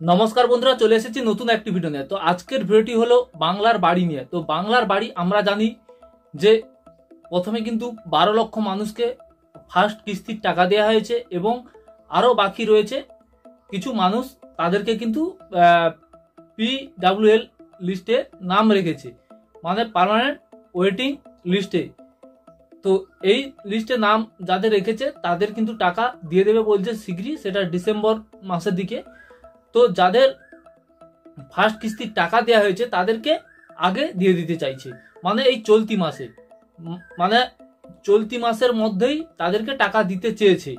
नमस्कार बंधुरा चले एसेছি নতুন একটি ভিডিও নিয়ে। তো আজকের ভিডিওটি হলো বাংলার বাড়ি নিয়ে। তো বাংলার বাড়ি আমরা জানি যে প্রথমে কিন্তু 12 লক্ষ মানুষকে ফার্স্ট কিস্তির টাকা দেওয়া হয়েছে এবং আরো বাকি রয়েছে কিছু মানুষ, তাদেরকে কিন্তু PWL লিস্টে নাম রেখেছে, মানে পার্মানেন্ট ওয়েটিং লিস্টে। তো এই লিস্টে নাম যাদের রেখেছে তাদের কিন্তু টাকা দিয়ে দেবে বলছে শীঘ্রই, সেটা ডিসেম্বর মাসের দিকে। তো যাদের ফার্স্ট কিস্তির টাকা দেওয়া হয়েছে তাদেরকে আগে দিয়ে দিতে চাইছে, মানে এই চলতি মাসে, মানে চলতি মাসের মধ্যেই তাদেরকে টাকা দিতে চেয়েছে।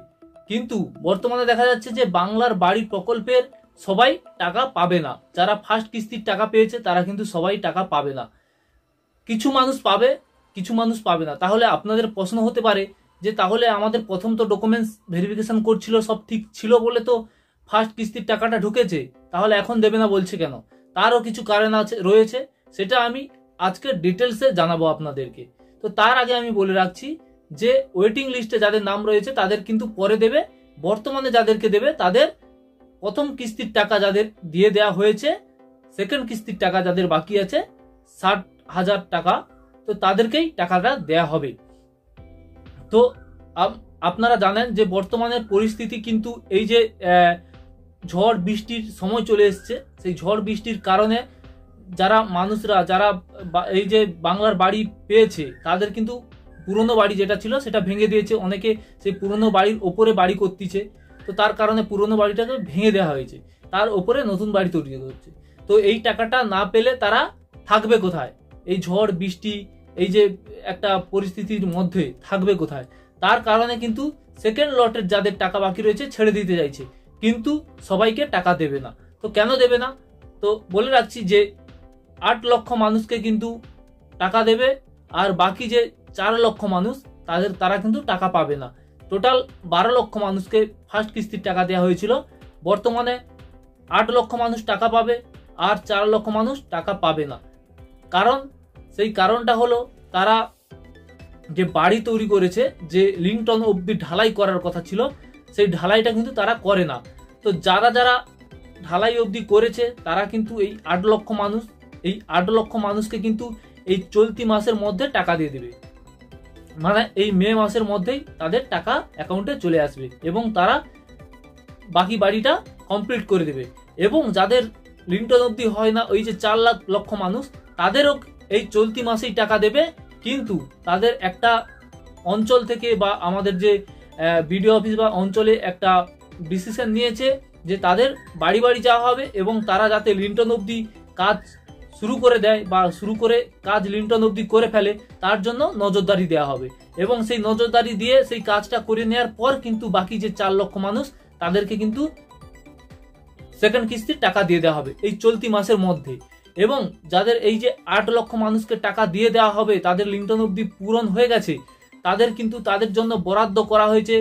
কিন্তু বর্তমানে দেখা যাচ্ছে যে বাংলার বাড়ি প্রকল্পের সবাই টাকা পাবে না। যারা ফার্স্ট কিস্তির টাকা পেয়েছে তারা কিন্তু সবাই টাকা পাবে না, কিছু মানুষ পাবে, কিছু মানুষ পাবে না। তাহলে আপনাদের প্রশ্ন হতে পারে যে তাহলে আমাদের প্রথম তো ডকুমেন্টস ভেরিফিকেশন করছিল, সব ঠিক ছিল বলে তো ফার্স্ট কিস্তির টাকাটা ঢুকেছে, তাহলে এখন দেবে না বলছে কেন? তারও কিছু কারণ আছে রয়েছে, সেটা আমি আজকে ডিটেলসে জানাবো আপনাদেরকে। তো তার আগে আমি বলে রাখছি যে ওয়েটিং লিস্টে যাদের নাম রয়েছে তাদের কিন্তু পরে দেবে, বর্তমানে যাদেরকে দেবে তাদের প্রথম কিস্তির টাকা যাদের দিয়ে দেওয়া হয়েছে, সেকেন্ড কিস্তির টাকা যাদের বাকি আছে 60,000 টাকা, তো তাদেরকেই টাকাটা দেয়া হবে। তো আপনারা জানেন যে বর্তমানে পরিস্থিতি কিন্তু এই যে ঝড় বৃষ্টির সময় চলে এসছে, সেই ঝড় বৃষ্টির কারণে যারা মানুষরা যারা এই যে বাংলার বাড়ি পেয়েছে তাদের কিন্তু পুরনো বাড়ি যেটা ছিল সেটা ভেঙে দিয়েছে, অনেকে সেই পুরনো বাড়ির ওপরে বাড়ি করতেছে। তো তার কারণে পুরনো বাড়িটাকে ভেঙে দেওয়া হয়েছে, তার ওপরে নতুন বাড়ি তৈরি হচ্ছে। তো এই টাকাটা না পেলে তারা থাকবে কোথায়? এই ঝড় বৃষ্টি, এই যে একটা পরিস্থিতির মধ্যে থাকবে কোথায়? তার কারণে কিন্তু সেকেন্ড লটের যাদের টাকা বাকি রয়েছে ছেড়ে দিতে চাইছে, কিন্তু সবাইকে টাকা দেবে না। তো কেন দেবে না? তো বলে রাখছি যে 8 লক্ষ মানুষকে কিন্তু টাকা দেবে, আর বাকি যে 4 লক্ষ মানুষ তারা কিন্তু টাকা পাবে না। টোটাল 12 লক্ষ মানুষকে ফার্স্ট কিস্তির টাকা দেওয়া হয়েছিল, বর্তমানে 8 লক্ষ মানুষ টাকা পাবে আর 4 লক্ষ মানুষ টাকা পাবে না। কারণ সেই কারণটা হলো তারা যে বাড়ি তৈরি করেছে, যে লিংটন অবধি ঢালাই করার কথা ছিল, সেই ঢালাইটা কিন্তু তারা করে না। তো যারা যারা ঢালাই অবধি করেছে তারা কিন্তু এই 8 লক্ষ মানুষ, এই 8 লক্ষ মানুষকে কিন্তু এই চলতি মাসের মধ্যে টাকা দিয়ে দেবে, মানে এই মে মাসের মধ্যেই তাদের টাকা অ্যাকাউন্টে চলে আসবে এবং তারা বাকি বাড়িটা কমপ্লিট করে দেবে। এবং যাদের লিংটন অবধি হয় না, ওই যে 4 লক্ষ মানুষ, তাদেরও এই চলতি মাসেই টাকা দেবে, কিন্তু তাদের একটা অঞ্চল থেকে বা আমাদের যে বিডিও অফিস বা অঞ্চলে একটা ডিসিশন নিয়েছে যে তাদের বাড়ি বাড়ি যাওয়া হবে এবং তারা যাতে লিংটন অবধি কাজ শুরু করে দেয় বা শুরু করে কাজ লিংটন অবধি করে ফেলে, তার জন্য নজরদারি দেওয়া হবে। এবং সেই নজরদারি দিয়ে সেই কাজটা করে নেওয়ার পর কিন্তু বাকি যে 4 লক্ষ মানুষ তাদেরকে কিন্তু সেকেন্ড কিস্তির টাকা দিয়ে দেওয়া হবে এই চলতি মাসের মধ্যে। এবং যাদের এই যে 8 লক্ষ মানুষকে টাকা দিয়ে দেওয়া হবে, তাদের লিংটন অবধি পূরণ হয়ে গেছে, তাদের কিন্তু তাদের জন্য বরাদ্দ করা হয়েছে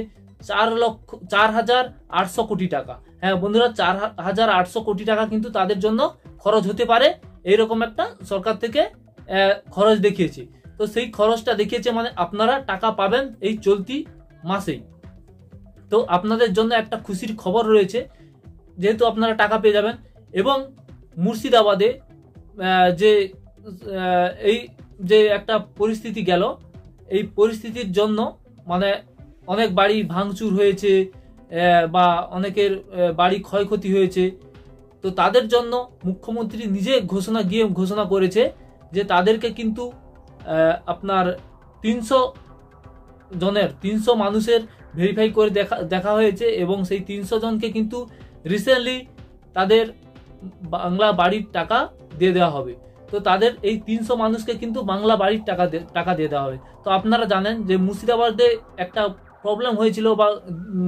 4,800 কোটি টাকা। হ্যাঁ বন্ধুরা, 4,800 কোটি টাকা কিন্তু তাদের জন্য খরচ হতে পারে, এইরকম একটা সরকার থেকে খরচ দেখিয়েছে। তো সেই খরচটা দেখিয়েছে, মানে আপনারা টাকা পাবেন এই চলতি মাসেই। তো আপনাদের জন্য একটা খুশির খবর রয়েছে, যেহেতু আপনারা টাকা পেয়ে যাবেন। এবং মুর্শিদাবাদে যে এই যে একটা পরিস্থিতি গেল, এই পরিস্থিতির জন্য মানে অনেক বাড়ি ভাঙচুর হয়েছে বা অনেকের বাড়ি ক্ষয়ক্ষতি হয়েছে। তো তাদের জন্য মুখ্যমন্ত্রী নিজে ঘোষণা করেছে যে তাদেরকে কিন্তু আপনার 300 মানুষের ভেরিফাই করে দেখা হয়েছে এবং সেই 300 জনকে কিন্তু রিসেন্টলি তাদের বাংলা বাড়ির টাকা দিয়ে দেওয়া হবে। তো তাদের এই 300 মানুষকে কিন্তু বাংলা বাড়ির টাকা দিয়ে দেওয়া হবে। তো আপনারা জানেন যে মুর্শিদাবাদে একটা প্রবলেম হয়েছিল বা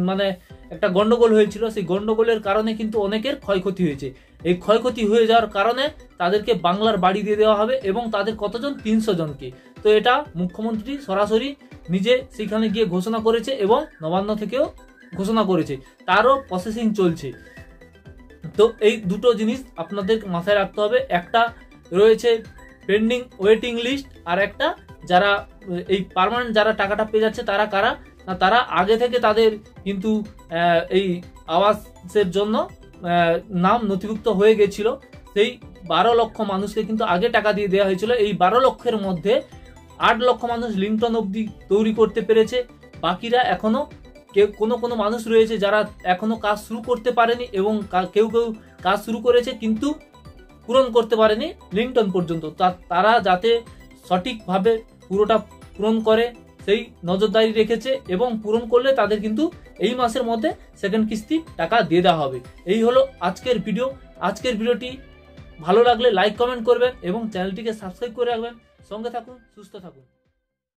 মানে একটা গন্ডগোল হয়েছিল, সেই গন্ডগোলের কারণে কিন্তু অনেকের ক্ষয়ক্ষতি হয়েছে। এই ক্ষয়ক্ষতি হয়ে যাওয়ার কারণে তাদেরকে বাংলার বাড়ি দিয়ে দেওয়া হবে এবং তাদের কতজন? 300 জনকে। তো এটা মুখ্যমন্ত্রী সরাসরি নিজে সেখানে গিয়ে ঘোষণা করেছে এবং নবান্ন থেকেও ঘোষণা করেছে, তারও প্রসেসিং চলছে। তো এই দুটো জিনিস আপনাদের মাথায় রাখতে হবে, একটা রয়েছে পেন্ডিং ওয়েটিং লিস্ট, আর একটা যারা এই পার্মানেন্ট যারা টাকাটা পেয়ে যাচ্ছে তারা কারা না, তারা আগে থেকে তাদের কিন্তু এই আবাসের জন্য নাম নথিভুক্ত হয়ে গেছিল সেই 12 লক্ষ মানুষকে কিন্তু আগে টাকা দিয়ে দেওয়া হয়েছিল। এই 12 লক্ষের মধ্যে 8 লক্ষ মানুষ লিঙ্কটন অবধি তৈরি করতে পেরেছে, বাকিরা এখনো কোনো মানুষ রয়েছে যারা এখনো কাজ শুরু করতে পারেনি এবং কেউ কাজ শুরু করেছে কিন্তু পূরণ করতে পারেনি লিঙ্কটন পর্যন্ত। তারা যাতে সঠিকভাবে পুরোটা পূরণ করে সেই নজরদারি রেখেছে এবং পূরণ করলে তাদের কিন্তু এই মাসের মধ্যে সেকেন্ড কিস্তি টাকা দিয়ে দেওয়া হবে। এই হলো আজকের ভিডিও। আজকের ভিডিওটি ভালো লাগলে লাইক কমেন্ট করবেন এবং চ্যানেলটিকে সাবস্ক্রাইব করে রাখবেন। সঙ্গে থাকুন, সুস্থ থাকুন।